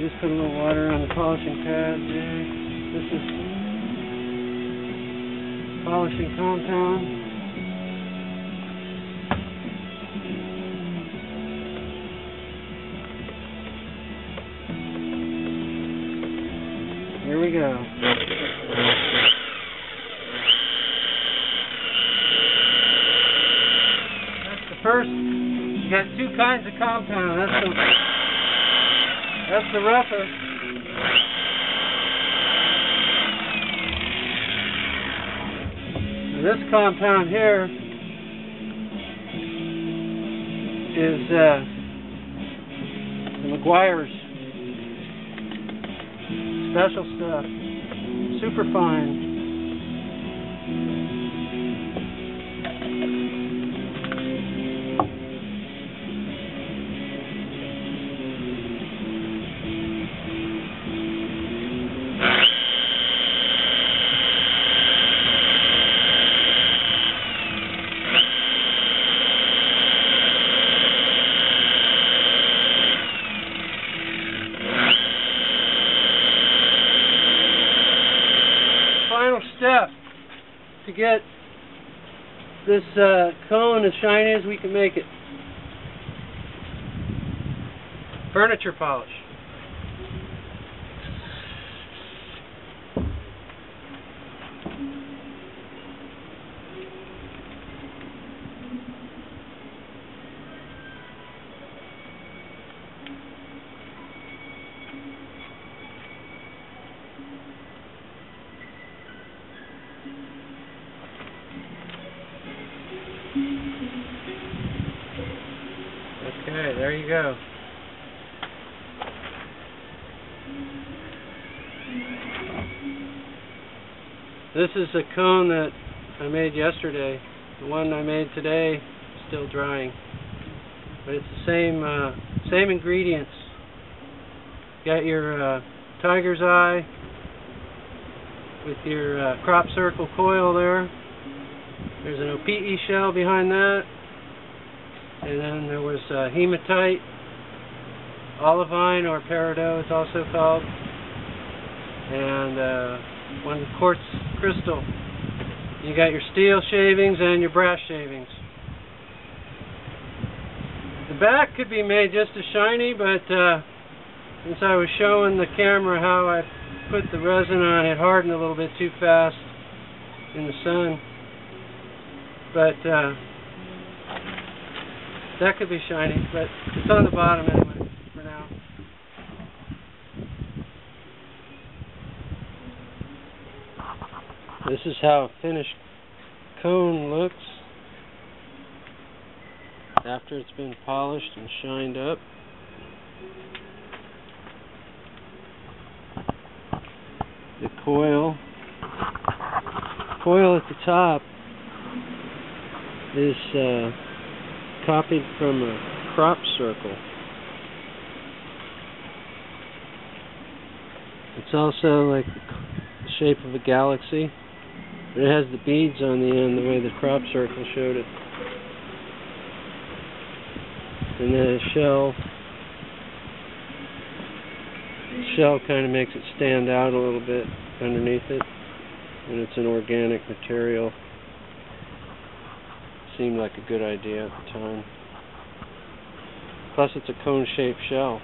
just put a little water on the polishing pad. This is polishing compound. Here we go. That's the first. You got two kinds of compound. That's the rougher. And this compound here is the McGuire's special stuff, super fine. Final step to get this cone as shiny as we can make it. Furniture polish. Okay, there you go. This is a cone that I made yesterday. The one I made today is still drying. But it's the same ingredients. Got your tiger's eye with your crop circle coil there. There's an OPE shell behind that. And then there was hematite, olivine or peridot it's also called, and one quartz crystal. You got your steel shavings and your brass shavings. The back could be made just as shiny, but since I was showing the camera how I put the resin on, it hardened a little bit too fast in the sun. But that could be shiny, but it's on the bottom anyway, for now. This is how a finished cone looks after it's been polished and shined up. The coil at the top is copied from a crop circle. It's also like the shape of a galaxy, but it has the beads on the end the way the crop circle showed it. And then a shell kind of makes it stand out a little bit underneath it, and it's an organic material. Seemed like a good idea at the time. Plus it's a cone-shaped shell.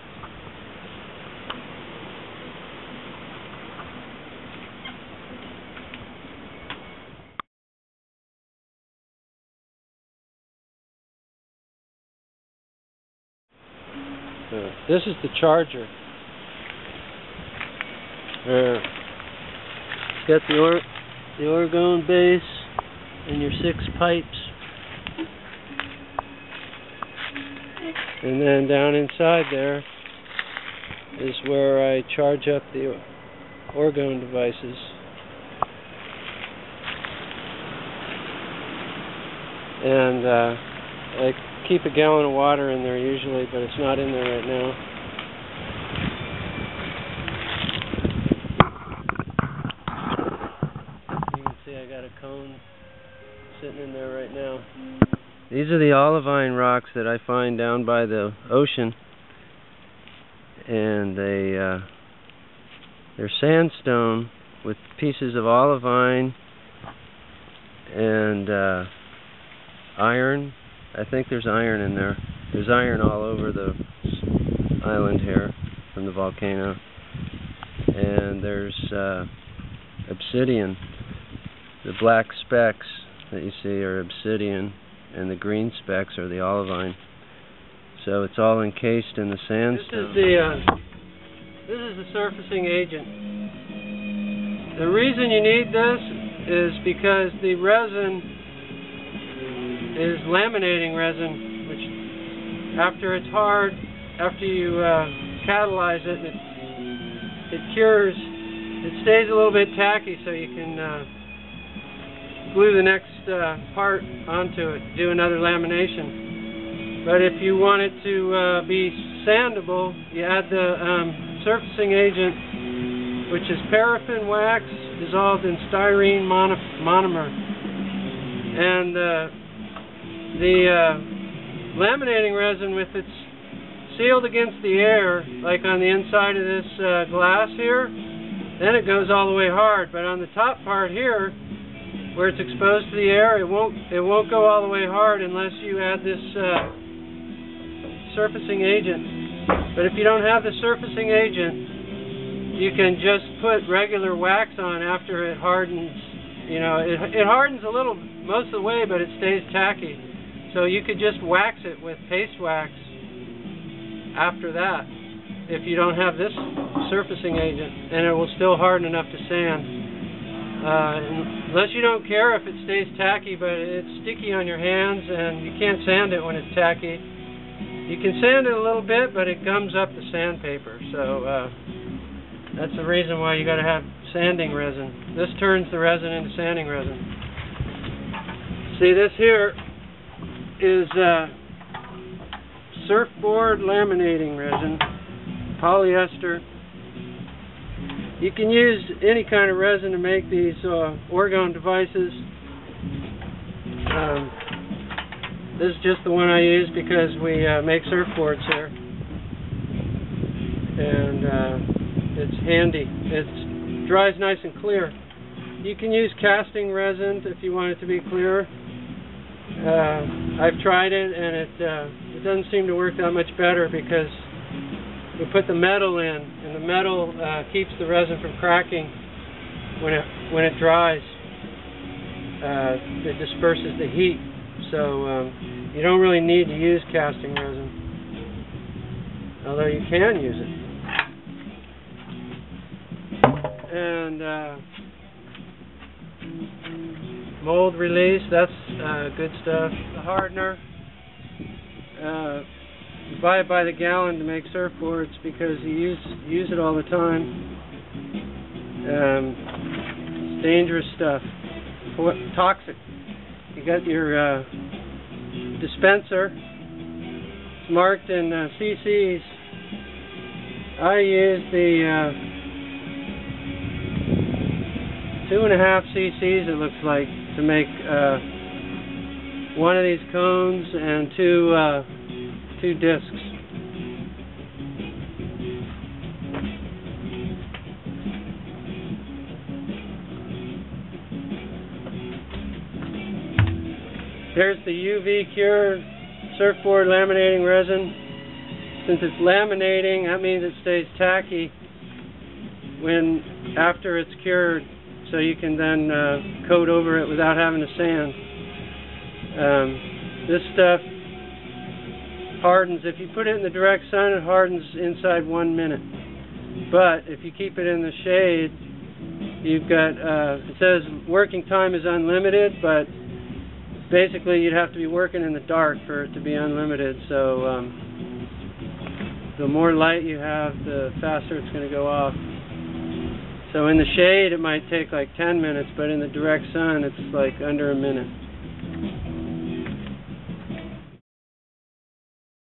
This is the charger. It's got the Orgone base and your 6 pipes. And then down inside there is where I charge up the Orgone devices. And I keep a gallon of water in there usually, but it's not in there right now. You can see I got a cone sitting in there right now. These are the olivine rocks that I find down by the ocean. and they're sandstone with pieces of olivine and iron. I think there's iron in there. There's iron all over the island here from the volcano. And there's obsidian. The black specks that you see are obsidian, and the green specks are the olivine. So it's all encased in the sandstone. This is the surfacing agent. The reason you need this is because the resin is laminating resin, which after it's hard, after you catalyze it, it cures. It stays a little bit tacky, so you can glue the next part onto it, do another lamination. But if you want it to be sandable, you add the surfacing agent, which is paraffin wax dissolved in styrene monomer. And the laminating resin, with its sealed against the air, like on the inside of this glass here, then it goes all the way hard. But on the top part here, where it's exposed to the air, it won't go all the way hard unless you add this surfacing agent. But if you don't have the surfacing agent, you can just put regular wax on after it hardens. You know, it hardens a little most of the way, but it stays tacky. So you could just wax it with paste wax after that if you don't have this surfacing agent, and it will still harden enough to sand. Unless you don't care if it stays tacky, but it's sticky on your hands and you can't sand it when it's tacky. You can sand it a little bit, but it gums up the sandpaper. So that's the reason why you got to have sanding resin. This turns the resin into sanding resin. See, this here is surfboard laminating resin, polyester. You can use any kind of resin to make these Orgone devices. This is just the one I use because we make surfboards here. And it's handy. It dries nice and clear. You can use casting resin if you want it to be clearer. I've tried it, and it doesn't seem to work that much better because we put the metal in, and the metal keeps the resin from cracking when it dries. It disperses the heat, so you don't really need to use casting resin, although you can use it. And mold release, that's good stuff. The hardener, you buy it by the gallon to make surfboards because you use it all the time. It's dangerous stuff, toxic. You got your dispenser. It's marked in cc's. I use the 2.5 cc's, it looks like, to make one of these cones and two discs. Here's the UV cured surfboard laminating resin. Since it's laminating, that means it stays tacky after it's cured, so you can then coat over it without having to sand. This stuff hardens. If you put it in the direct sun, it hardens inside 1 minute. But if you keep it in the shade, you've got, it says working time is unlimited, but basically you'd have to be working in the dark for it to be unlimited. So the more light you have, the faster it's going to go off. So in the shade it might take like 10 minutes, but in the direct sun it's like under a minute.